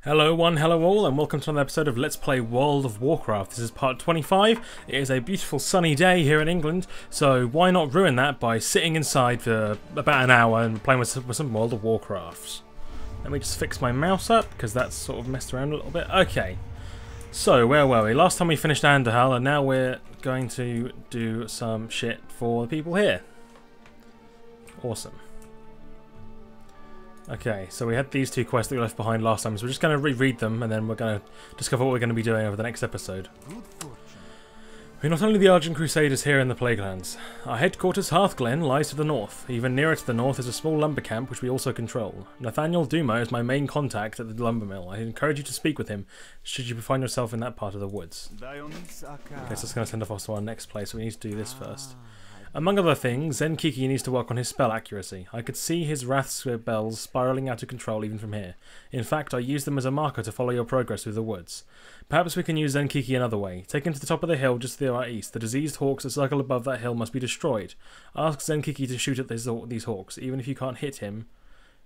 Hello one, hello all, and welcome to another episode of Let's Play World of Warcraft. This is part 25. It is a beautiful sunny day here in England, so why not ruin that by sitting inside for about an hour and playing with some World of Warcraft. Let me just fix my mouse up, because that's sort of messed around a little bit. Okay, so where were we? Last time we finished Andahal, and now we're going to do some shit for the people here. Awesome. Okay, so we had these two quests that we left behind last time, so we're just going to reread them, and then we're going to discover what we're going to be doing over the next episode. We're not only the Argent Crusaders here in the Plaguelands. Our headquarters, Hearthglen, lies to the north. Even nearer to the north is a small lumber camp which we also control. Nathaniel Duma is my main contact at the lumber mill. I encourage you to speak with him, should you find yourself in that part of the woods. Okay, so that's going to send us to our next place, so we need to do this first. Among other things, Zenkiki needs to work on his spell accuracy. I could see his wrath spells spiralling out of control even from here. In fact, I used them as a marker to follow your progress through the woods. Perhaps we can use Zenkiki another way. Take him to the top of the hill just to our east. The diseased hawks that circle above that hill must be destroyed. Ask Zenkiki to shoot at these hawks. Even if you can't hit him,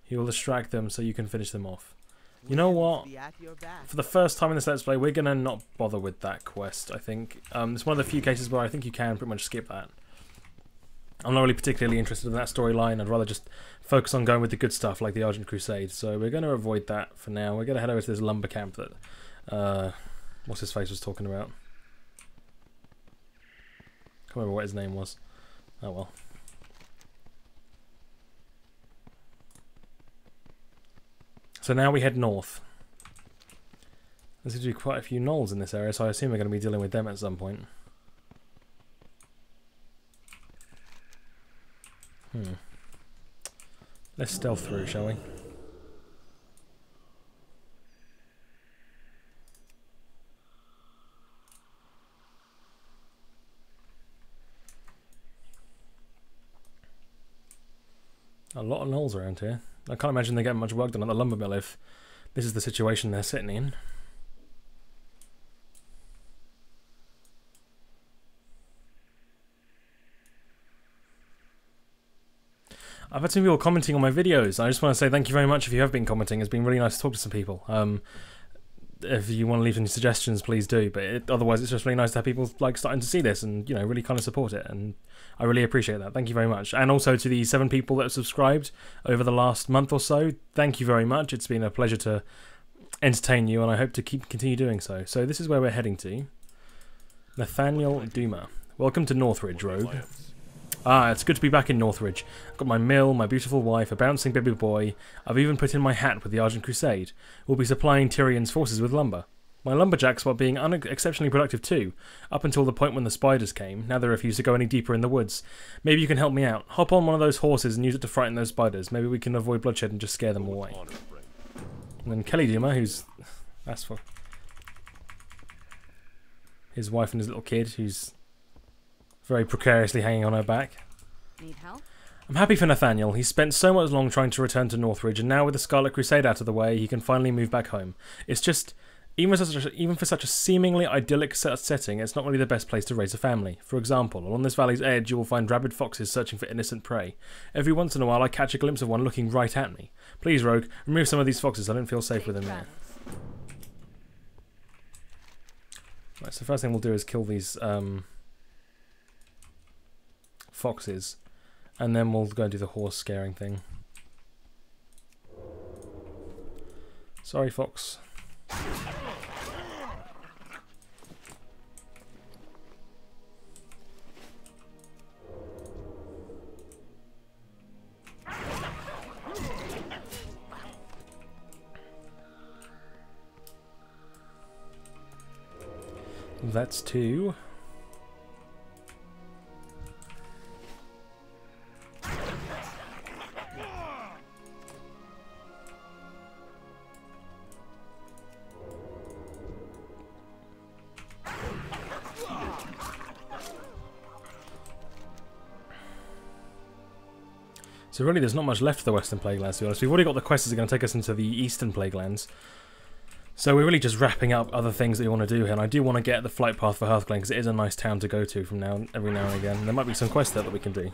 he will distract them so you can finish them off. You know what? For the first time in this Let's Play, we're going to not bother with that quest, I think. It's one of the few cases where I think you can pretty much skip that. I'm not really particularly interested in that storyline. I'd rather just focus on going with the good stuff like the Argent Crusade. So we're going to avoid that for now. We're going to head over to this lumber camp that what's his face was talking about. Can't remember what his name was. Oh well. So now we head north. There's going to be quite a few gnolls in this area, so I assume we're going to be dealing with them at some point. Let's stealth through, shall we? A lot of gnolls around here. I can't imagine they get much work done at the lumber mill if this is the situation they're sitting in. I've had some people commenting on my videos. I just want to say thank you very much if you have been commenting. It's been really nice to talk to some people. If you want to leave any suggestions, please do. But otherwise, it's just really nice to have people like starting to see this and really kind of support it. And I really appreciate that. Thank you very much. And also to the 7 people that have subscribed over the last month or so, thank you very much. It's been a pleasure to entertain you, and I hope to continue doing so. So this is where we're heading to. Nathaniel Duma. Welcome to Northridge, Rogue. Ah, it's good to be back in Northridge. I've got my mill, my beautiful wife, a bouncing baby boy. I've even put in my hat with the Argent Crusade. We'll be supplying Tyrion's forces with lumber. My lumberjacks were being exceptionally productive too, up until the point when the spiders came. Now they refuse to go any deeper in the woods. Maybe you can help me out. Hop on one of those horses and use it to frighten those spiders. Maybe we can avoid bloodshed and just scare them away. And then Kelly Duma, who's... that's for... his wife and his little kid, who's... very precariously hanging on her back. Need help? I'm happy for Nathaniel. He's spent so much long trying to return to Northridge, and now with the Scarlet Crusade out of the way, he can finally move back home. It's just, even for such a seemingly idyllic setting, it's not really the best place to raise a family. For example, along this valley's edge, you will find rabid foxes searching for innocent prey. Every once in a while, I catch a glimpse of one looking right at me. Please, Rogue, remove some of these foxes. I don't feel safe with them there. Right, so the first thing we'll do is kill these foxes, and then we'll go and do the horse scaring thing. Sorry, fox. That's 2. So really there's not much left of the Western Plaguelands, to be honest. We've already got the quests that are going to take us into the Eastern Plaguelands. So we're really just wrapping up other things that we want to do here. And I do want to get the flight path for Hearthglen, because it is a nice town to go to from every now and again. There might be some quests there that we can do.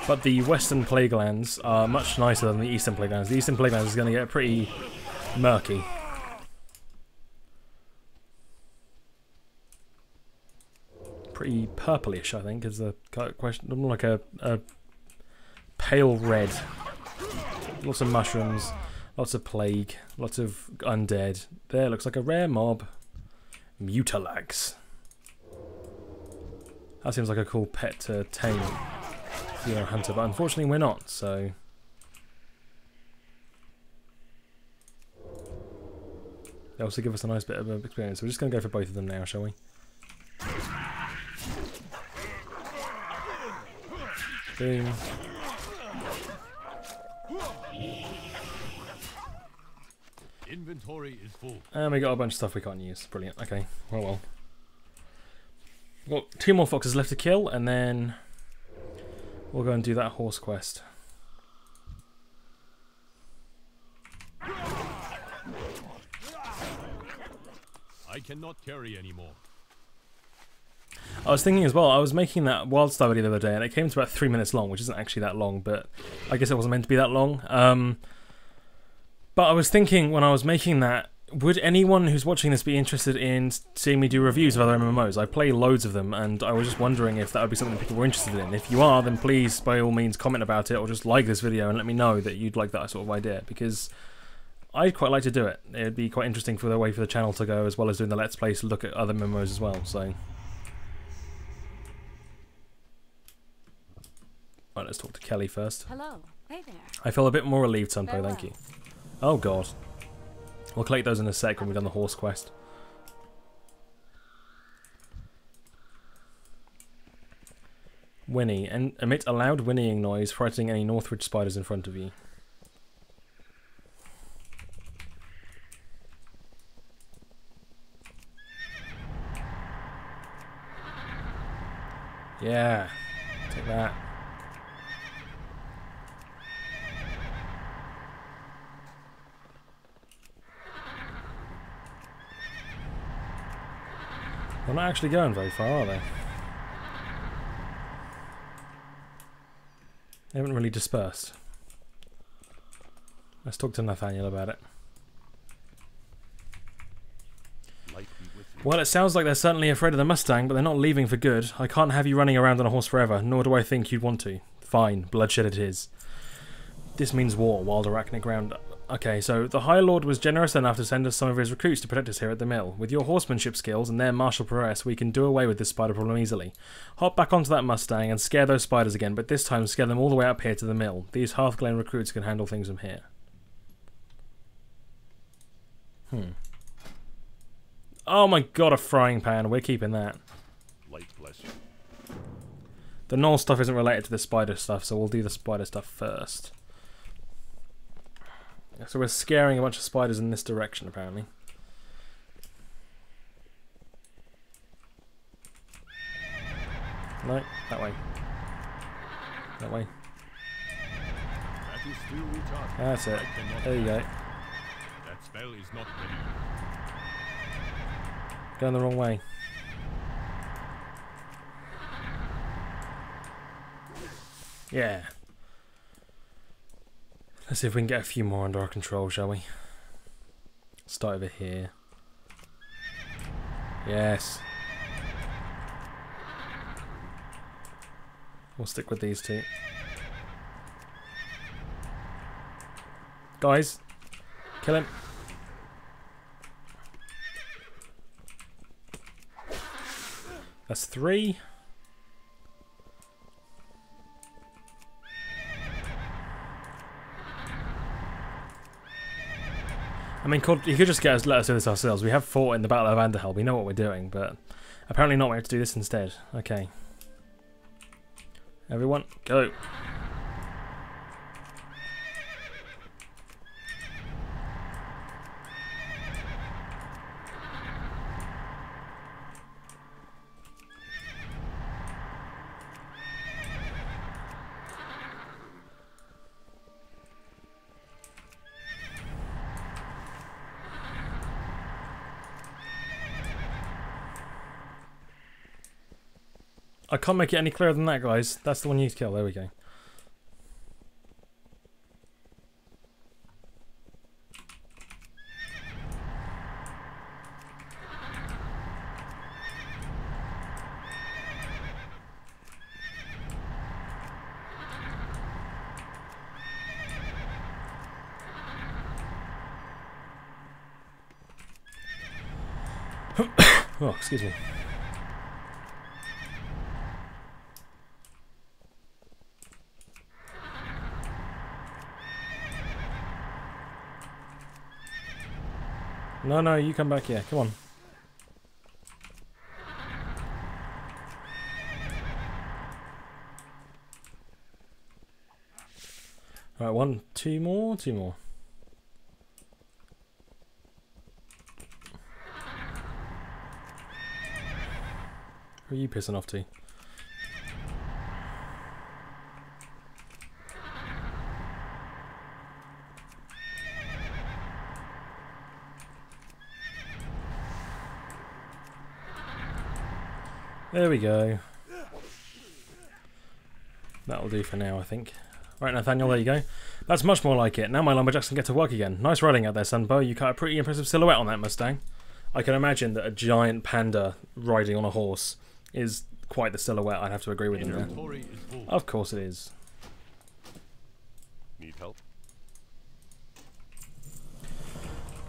But the Western Plaguelands are much nicer than the Eastern Plaguelands. The Eastern Plaguelands is going to get pretty murky. Pretty purplish, I think, is the question. More like a pale red. Lots of mushrooms, lots of plague, lots of undead. There, looks like a rare mob. Mutalax. That seems like a cool pet to tame if you're a hunter, but unfortunately we're not, so... They also give us a nice bit of experience. We're just going to go for both of them now, shall we? Boom. Inventory is full. And we got a bunch of stuff we can't use. Brilliant. Okay. Well. We've got 2 more foxes left to kill, and then we'll go and do that horse quest. I cannot carry anymore. I was thinking as well, I was making that Wildstar video the other day, and it came to about 3 minutes long, which isn't actually that long, but I guess it wasn't meant to be that long. But I was thinking when I was making that, would anyone who's watching this be interested in seeing me do reviews of other MMOs? I play loads of them, and I was just wondering if that would be something people were interested in. If you are, then please, by all means, comment about it, or just like this video and let me know that you'd like that sort of idea, because I'd quite like to do it. It'd be quite interesting for the way for the channel to go, as well as doing the Let's Plays to look at other MMOs as well, so... Right, let's talk to Kelly first. Hello. Hey there. I feel a bit more relieved, Sunpo, thank you. Oh god. We'll collect those in a sec when we've done the horse quest. Whinny. And emit a loud whinnying noise, frightening any Northridge spiders in front of you. Yeah. Take that. They're not actually going very far, are they? They haven't really dispersed. Let's talk to Nathaniel about it. Well, it sounds like they're certainly afraid of the Mustang, but they're not leaving for good. I can't have you running around on a horse forever, nor do I think you'd want to. Fine, bloodshed it is. This means war, wild arachnic ground. Okay, so the High Lord was generous enough to send us some of his recruits to protect us here at the mill. With your horsemanship skills and their martial prowess, we can do away with this spider problem easily. Hop back onto that Mustang and scare those spiders again, but this time scare them all the way up here to the mill. These Hearthglen recruits can handle things from here. Oh my god, a frying pan. We're keeping that. Light bless you. The gnoll stuff isn't related to the spider stuff, so we'll do the spider stuff first. So we're scaring a bunch of spiders in this direction, apparently. No, that way. That way. That is still recharged. That's it. There you go. That spell is not ready. Going the wrong way. Yeah. Let's see if we can get a few more under our control, shall we? Start over here. Yes. We'll stick with these two. Guys, kill him. That's 3. I mean, you could just let us do this ourselves. We have fought in the Battle of Vanderhel. We know what we're doing, but apparently not. We have to do this instead. Okay. Everyone, go. I can't make it any clearer than that, guys. That's the one you need to kill. There we go. Oh, excuse me. No, no, you come back here. Come on. Alright, one, two more, two more. Who are you pissing off to? There we go. That'll do for now, I think. Right, Nathaniel, there you go. That's much more like it. Now my lumberjacks can get to work again. Nice riding out there, Sunbow. You cut a pretty impressive silhouette on that Mustang. I can imagine that a giant panda riding on a horse is quite the silhouette. I'd have to agree with him there. Of course it is. Need help?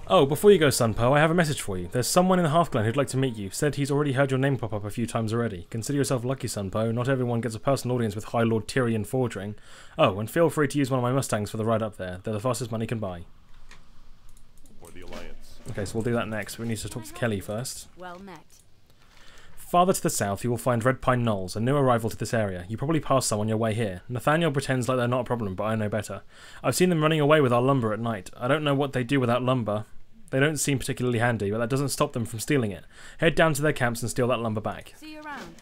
Oh, before you go, Sunpo, I have a message for you. There's someone in Hearthglen who'd like to meet you. Said he's already heard your name pop up a few times already. Consider yourself lucky, Sunpo. Not everyone gets a personal audience with High Lord Tyrion Fordring. Oh, and feel free to use one of my Mustangs for the ride up there. They're the fastest money can buy. For the Alliance. Okay, so we'll do that next. We need to talk to Kelly first. Well met. Farther to the south, you will find Red Pine Knolls, a new arrival to this area. You probably passed some on your way here. Nathaniel pretends like they're not a problem, but I know better. I've seen them running away with our lumber at night. I don't know what they do without lumber. They don't seem particularly handy, but that doesn't stop them from stealing it. Head down to their camps and steal that lumber back. See you around.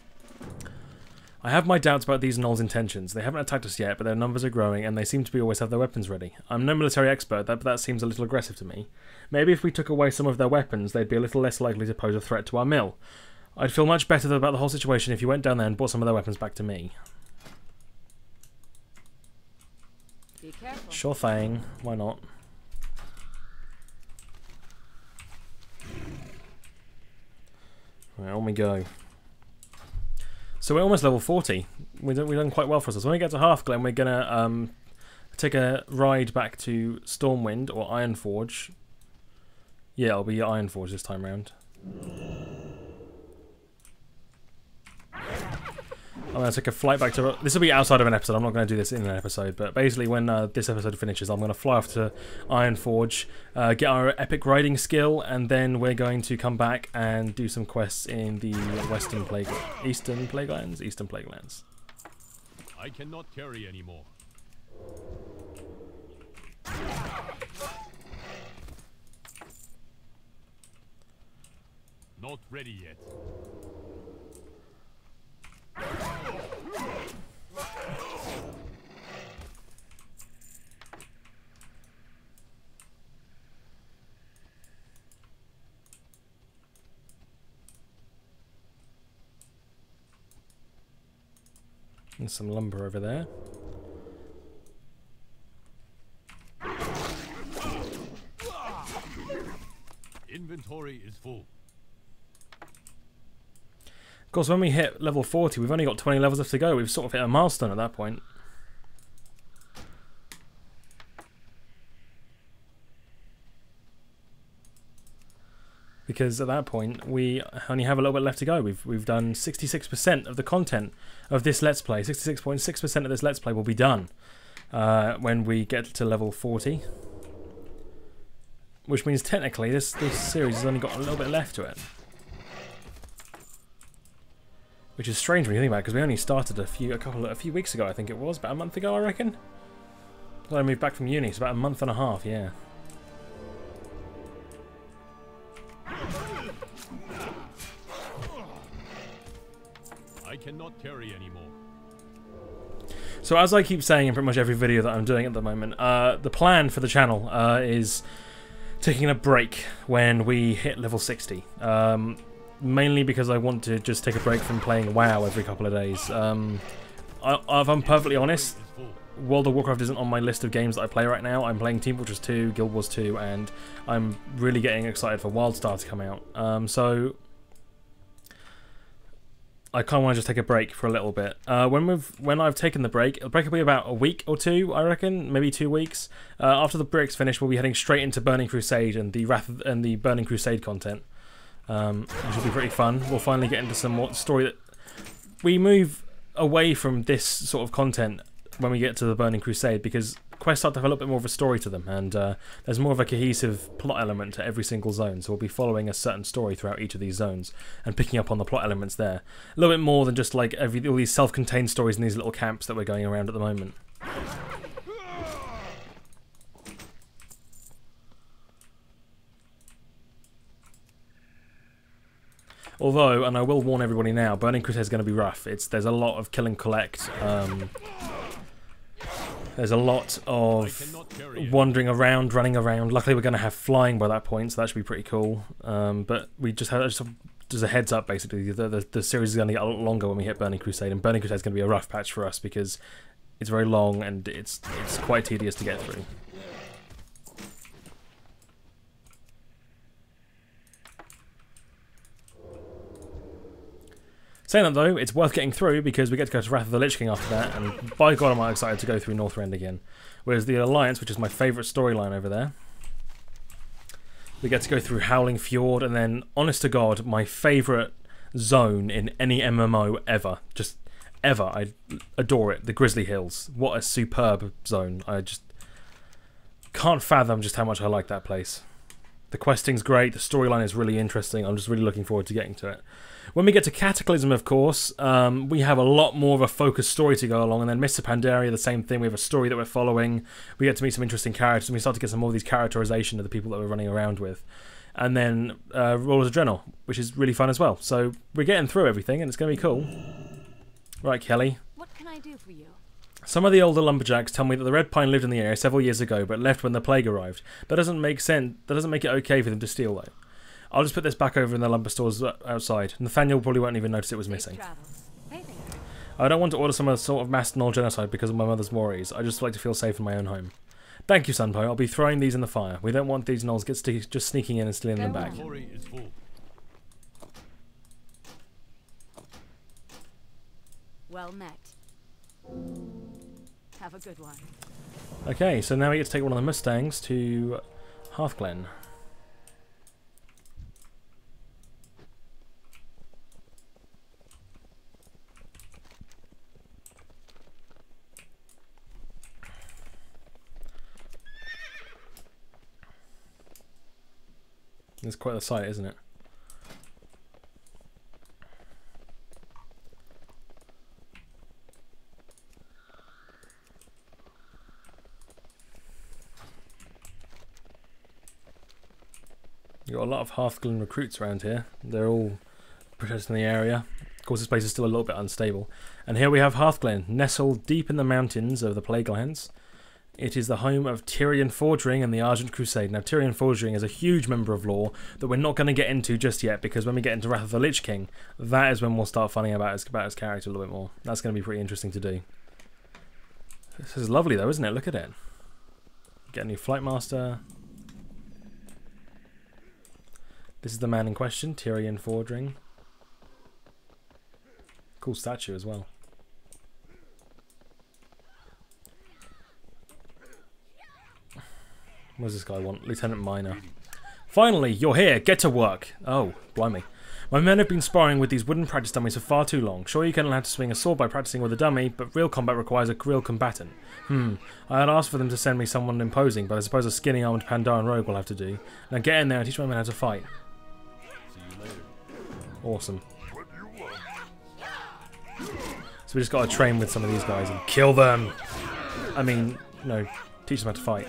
I have my doubts about these Knolls' intentions. They haven't attacked us yet, but their numbers are growing, and they seem to be always have their weapons ready. I'm no military expert, but that seems a little aggressive to me. Maybe if we took away some of their weapons, they'd be a little less likely to pose a threat to our mill. I'd feel much better about the whole situation if you went down there and brought some of their weapons back to me. Be careful. Sure thing. Why not? Right, on we go. So we're almost level 40. We've done quite well for us. When we get to Hearthglen, we're gonna take a ride back to Stormwind or Ironforge. Yeah, it'll be Ironforge this time round. I'm going to take a flight back to... This will be outside of an episode. I'm not going to do this in an episode. But basically, when this episode finishes, I'm going to fly off to Ironforge, get our epic riding skill, and then we're going to come back and do some quests in the Eastern Plaguelands. I cannot carry anymore. Not ready yet. There's some lumber over there. Inventory is full. Of course, when we hit level 40, we've only got 20 levels left to go. We've sort of hit a milestone at that point. Because at that point, we only have a little bit left to go. We've done 66% of the content of this Let's Play. 66.6% of this Let's Play will be done when we get to level 40. Which means technically this series has only got a little bit left to it. Which is strange when you think about it, because we only started a few weeks ago, I think it was. About a month ago, I reckon. When I moved back from uni, it's about a month and a half, yeah. I cannot carry anymore. So as I keep saying in pretty much every video that I'm doing at the moment, the plan for the channel is taking a break when we hit level 60. Mainly because I want to just take a break from playing WoW every couple of days. If I'm perfectly honest, World of Warcraft isn't on my list of games that I play right now. I'm playing Team Fortress 2, Guild Wars 2, and I'm really getting excited for WildStar to come out. So I kind of want to just take a break for a little bit. When I've taken the break will be about a week or two, I reckon, maybe 2 weeks. After the break's finished, we'll be heading straight into Burning Crusade and the Burning Crusade content. which will be pretty fun. We'll finally get into some more story. That we move away from this sort of content when we get to the Burning Crusade, because quests start to have a little bit more of a story to them, and there's more of a cohesive plot element to every single zone, so we'll be following a certain story throughout each of these zones and picking up on the plot elements there. A little bit more than just like all these self-contained stories in these little camps that we're going around at the moment. Although, and I will warn everybody now, Burning Crusade is going to be rough. There's a lot of kill and collect. There's a lot of wandering around, running around. Luckily, we're going to have flying by that point, so that should be pretty cool. But we just as a heads up, basically, the series is going to get a lot longer when we hit Burning Crusade, and Burning Crusade is going to be a rough patch for us because it's very long and it's quite tedious to get through. Saying that though, it's worth getting through because we get to go to Wrath of the Lich King after that, and by God am I excited to go through Northrend again. Whereas the Alliance, which is my favourite storyline over there, we get to go through Howling Fjord, and then, honest to God, my favourite zone in any MMO ever. Just ever. I adore it. The Grizzly Hills. What a superb zone. I just can't fathom just how much I like that place. The questing's great, the storyline is really interesting, I'm just really looking forward to getting to it. When we get to Cataclysm, of course, we have a lot more of a focused story to go along, and then Mr. Pandaria, the same thing, we have a story that we're following, we get to meet some interesting characters, and we start to get some more of these characterization of the people that we're running around with. And then Rollers of Drenor, which is really fun as well. So we're getting through everything, and it's going to be cool. Right, Kelly. What can I do for you? Some of the older lumberjacks tell me that the Red Pine lived in the area several years ago, but left when the plague arrived. That doesn't make sense. That doesn't make it okay for them to steal, though. I'll just put this back over in the lumber stores outside. Nathaniel probably won't even notice it was missing. I don't want to order some sort of mass gnoll genocide because of my mother's worries. I just like to feel safe in my own home. Thank you, Sunpo. I'll be throwing these in the fire. We don't want these gnolls just sneaking in and stealing them back. Well met. Have a good one. Okay, so now we get to take one of the Mustangs to Hearthglen. It's quite the sight, isn't it? You've got a lot of Hearthglen recruits around here. They're all protecting the area. Of course, this place is still a little bit unstable. And here we have Hearthglen, nestled deep in the mountains of the Plaguelands. It is the home of Tyrion Fordring and the Argent Crusade. Now, Tyrion Fordring is a huge member of lore that we're not going to get into just yet, because when we get into Wrath of the Lich King, that is when we'll start finding about his character a little bit more. That's going to be pretty interesting to do. This is lovely, though, isn't it? Look at it. Get a new Flight Master. This is the man in question, Tyrion Fordring. Cool statue as well. What does this guy want? Lieutenant Minor. Finally, you're here. Get to work. Oh, blimey. My men have been sparring with these wooden practice dummies for far too long. Sure, you can learn how to swing a sword by practicing with a dummy, but real combat requires a real combatant. I had asked for them to send me someone imposing, but I suppose a skinny armed Pandaren rogue will have to do. Now get in there and teach my men how to fight. See you later. Awesome. So we just got to train with some of these guys and kill them. I mean, no, teach them how to fight.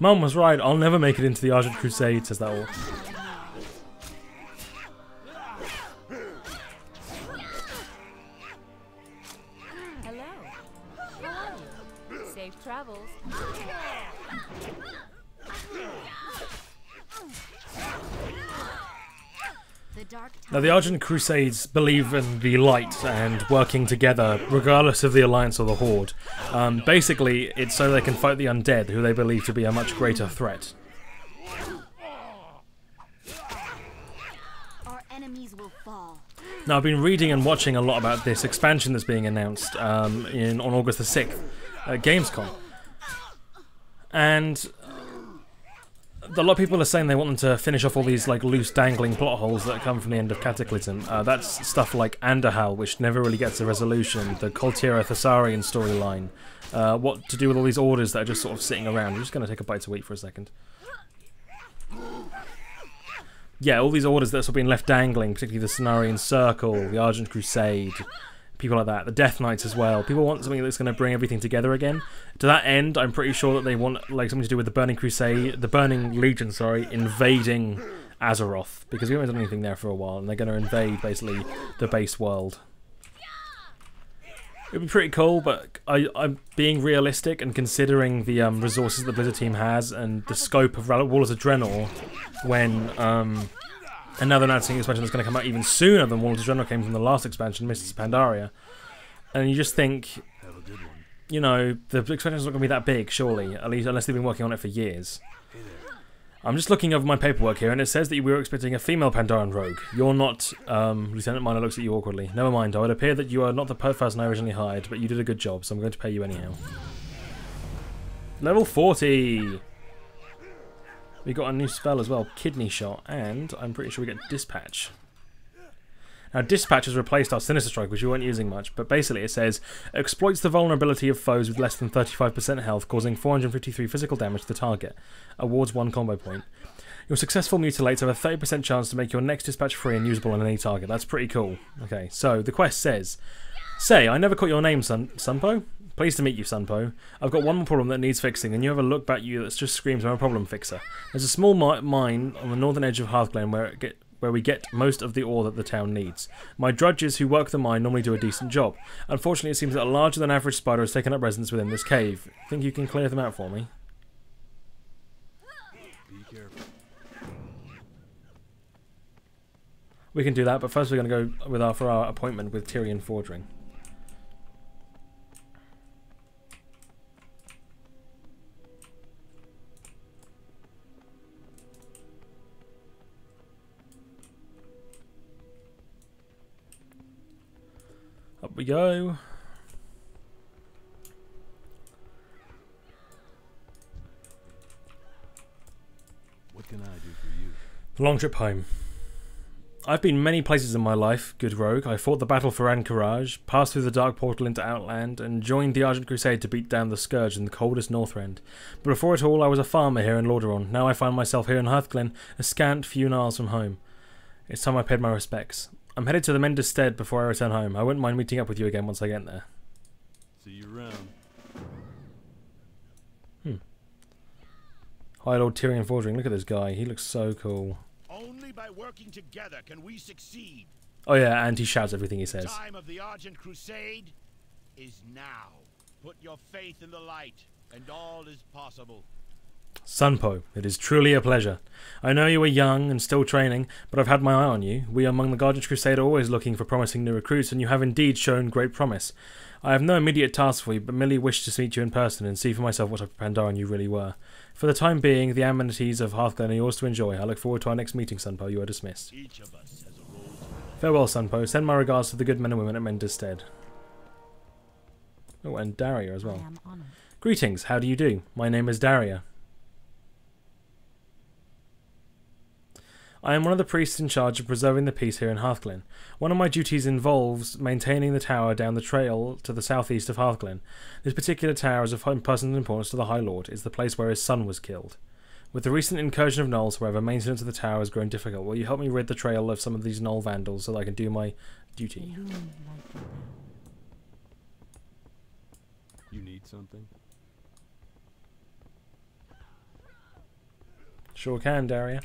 Mum was right, I'll never make it into the Argent Crusade, says that orc. Hello. How are you? Safe travels. Now, the Argent Crusades believe in the light and working together, regardless of the Alliance or the Horde. Basically, it's so they can fight the undead, who they believe to be a much greater threat. Our enemies will fall. Now, I've been reading and watching a lot about this expansion that's being announced on August the 6th at Gamescom. And A lot of people are saying they want them to finish off all these like loose dangling plot holes that come from the end of Cataclysm. That's stuff like Andahal, which never really gets a resolution, the Koltira Thessarian storyline, what to do with all these orders that are just sort of sitting around. I'm just going to take a bite to eat for a second. Yeah, all these orders that have been left dangling, particularly the Cenarian Circle, the Argent Crusade, people like that, the Death Knights as well. People want something that's going to bring everything together again. To that end, I'm pretty sure that they want like something to do with the Burning Crusade, the Burning Legion, sorry, invading Azeroth, because we haven't done anything there for a while, and they're going to invade basically the base world. It'd be pretty cool, but I'm being realistic and considering the resources the Blizzard team has and the scope of Walls of Draenor, when another announcing expansion that's going to come out even sooner than Walls of Draenor came from the last expansion, Mists of Pandaria. And you just think, you know, the expansion's not going to be that big, surely, at least unless they've been working on it for years. I'm just looking over my paperwork here, and it says that we were expecting a female Pandaren rogue. You're not. Lieutenant Minor looks at you awkwardly. Never mind, though. It appeared that you are not the person I originally hired, but you did a good job, so I'm going to pay you anyhow. Level 40! We got a new spell as well, Kidney Shot, and I'm pretty sure we get Dispatch. Now, Dispatch has replaced our Sinister Strike, which we weren't using much, but basically it says, exploits the vulnerability of foes with less than 35% health, causing 453 physical damage to the target. Awards 1 combo point. Your successful mutilates have a 30% chance to make your next dispatch free and usable on any target. That's pretty cool. Okay, so the quest says, Say, I never caught your name, Sunpo? Pleased to meet you, Sunpo. I've got one more problem that needs fixing, and you have a look about you that just screams I'm a problem fixer. There's a small mine on the northern edge of Hearthglen where we get most of the ore that the town needs. My drudges who work the mine normally do a decent job. Unfortunately, it seems that a larger than average spider has taken up residence within this cave. Think you can clear them out for me? Be careful. We can do that, but first we're going to go for our appointment with Tyrion Fordring. Up we go. What can I do for you? Long trip home. I've been many places in my life, good rogue. I fought the battle for Anchorage, passed through the dark portal into Outland, and joined the Argent Crusade to beat down the Scourge in the coldest Northrend. But before it all, I was a farmer here in Lordaeron. Now I find myself here in Hearthglen, a scant few miles from home. It's time I paid my respects. I'm headed to the Mender's Stead before I return home. I wouldn't mind meeting up with you again once I get there. See you around. Hi, Lord Tyrion Fordring. Look at this guy. He looks so cool. Only by working together can we succeed. Oh yeah, and he shouts everything he says. The time of the Argent Crusade is now. Put your faith in the light, and all is possible. Sunpo, it is truly a pleasure. I know you are young and still training, but I've had my eye on you. We among the Guardian Crusade are always looking for promising new recruits, and you have indeed shown great promise. I have no immediate task for you, but merely wish to meet you in person and see for myself what type of Pandaren you really were. For the time being, the amenities of Hearthglen are yours to enjoy. I look forward to our next meeting, Sunpo. You are dismissed. Each of us has a role to play. Farewell, Sunpo. Send my regards to the good men and women at Mender's Stead. Oh, and Daria as well. Greetings, how do you do? My name is Daria. I am one of the priests in charge of preserving the peace here in Hearthglen. One of my duties involves maintaining the tower down the trail to the southeast of Hearthglen. This particular tower is of personal importance to the High Lord. It's the place where his son was killed. With the recent incursion of gnolls, however, maintenance of the tower has grown difficult. Will you help me rid the trail of some of these gnoll vandals so that I can do my duty? You need something? Sure can, Daria.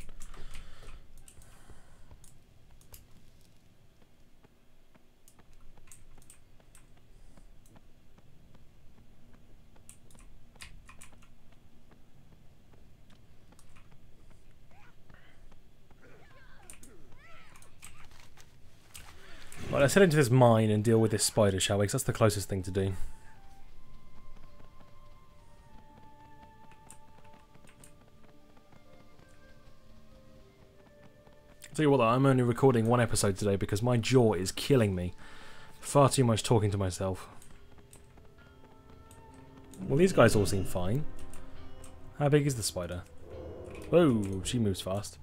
Right, let's head into this mine and deal with this spider, shall we? Because that's the closest thing to do. I'll tell you what though, I'm only recording one episode today because my jaw is killing me. Far too much talking to myself. Well, these guys all seem fine. How big is the spider? Whoa, she moves fast.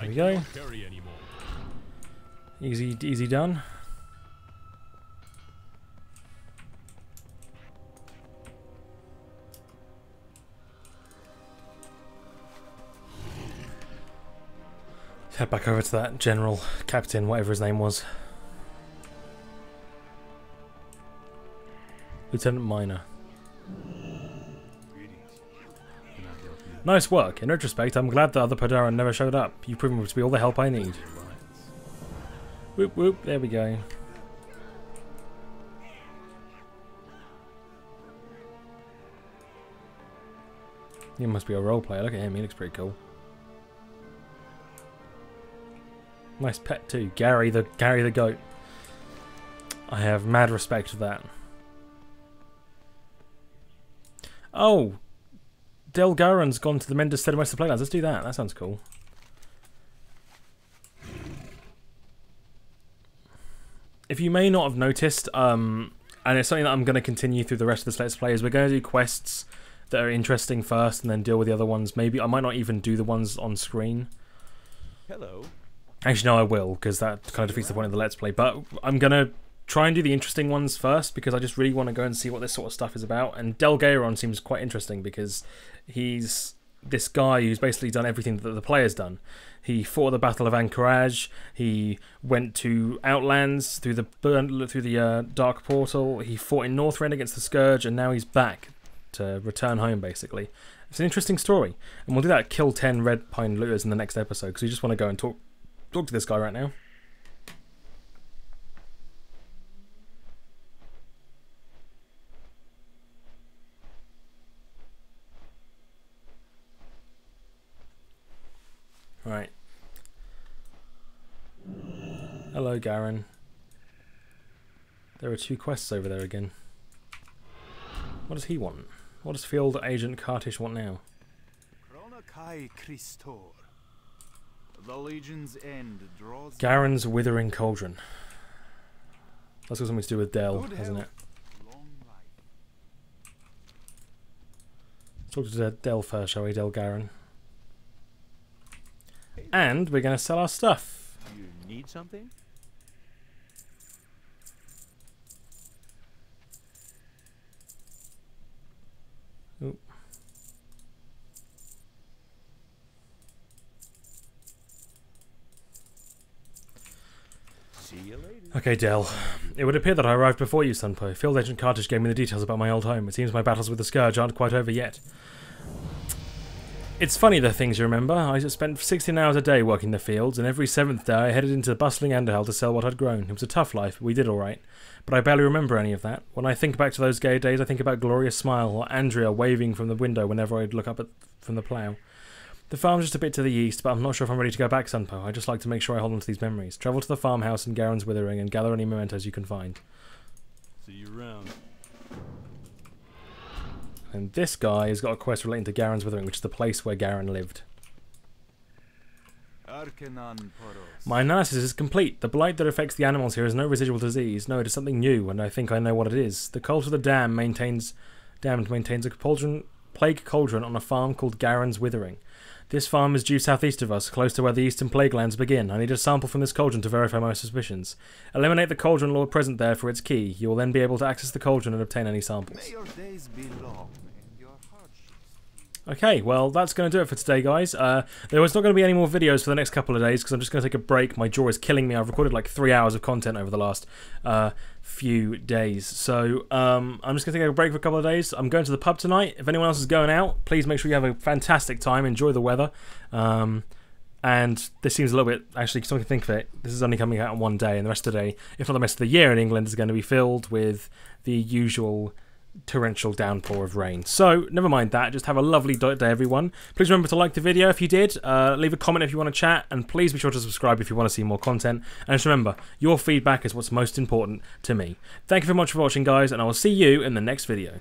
There we go. Carry anymore. Easy, easy done. Head back over to that general, captain, whatever his name was. Lieutenant Minor. Nice work. In retrospect, I'm glad the other Padawan never showed up. You've proven to be all the help I need. Whoop whoop, there we go. He must be a role player. Look at him, he looks pretty cool. Nice pet too, Gary the goat. I have mad respect for that. Oh, Delgaren's gone to the Mendes Stead of Western Plaguelands. Let's do that. That sounds cool. If you may not have noticed, and it's something that I'm going to continue through the rest of this Let's Play, is we're going to do quests that are interesting first and then deal with the other ones. Maybe I might not even do the ones on screen. Hello. Actually, no, I will, because that kind of defeats the point of the Let's Play. But I'm going to try and do the interesting ones first, because I just really want to go and see what this sort of stuff is about. And Delgaron seems quite interesting, because he's this guy who's basically done everything that the player's done. He fought at the Battle of Anchorage, he went to Outlands through the Dark Portal, he fought in Northrend against the Scourge, and now he's back to return home, basically. It's an interesting story. And we'll do that kill 10 Red Pine Looters in the next episode, because we just want to go and talk to this guy right now. Right. Hello, Garen. There are 2 quests over there again. What does he want? What does Field Agent Kartish want now? The Legion's end draws Garen's Withering Cauldron. That's got something to do with Del, hasn't it? Let's talk to Del first, shall we, Del Garen? And we're going to sell our stuff. You need something? Ooh. See you later. Okay, Del. It would appear that I arrived before you, Sunpo. Field Agent Kartish gave me the details about my old home. It seems my battles with the Scourge aren't quite over yet. It's funny the things you remember. I spent 16 hours a day working the fields, and every 7th day I headed into the bustling Underhill to sell what I'd grown. It was a tough life, but we did alright. But I barely remember any of that. When I think back to those gay days, I think about Gloria's smile, or Andrea waving from the window whenever I'd look up from the plough. The farm's just a bit to the east, but I'm not sure if I'm ready to go back, Sunpo. I just like to make sure I hold on to these memories. Travel to the farmhouse in Garen's Withering and gather any mementos you can find. See you around. And this guy has got a quest relating to Garen's Withering, which is the place where Garen lived. My analysis is complete. The blight that affects the animals here is no residual disease. No, it is something new, and I think I know what it is. The cult of the Damned maintains a plague cauldron on a farm called Garen's Withering. This farm is due southeast of us, close to where the Eastern Plaguelands begin. I need a sample from this cauldron to verify my suspicions. Eliminate the cauldron lord present there for its key. You will then be able to access the cauldron and obtain any samples. May your days be long and your hardships. Okay, well, that's going to do it for today, guys. There was not going to be any more videos for the next couple of days because I'm just going to take a break. My jaw is killing me. I've recorded like 3 hours of content over the last few days. So I'm just going to take a break for a couple of days. I'm going to the pub tonight. If anyone else is going out, please make sure you have a fantastic time. Enjoy the weather. And this seems a little bit, actually, something to think of it, this is only coming out on one day, and the rest of the day, if not the rest of the year in England, is going to be filled with the usual torrential downpour of rain. So, never mind that, just have a lovely day, everyone. Please remember to like the video if you did, leave a comment if you want to chat, and please be sure to subscribe if you want to see more content. And just remember, your feedback is what's most important to me. Thank you very much for watching, guys, and I will see you in the next video.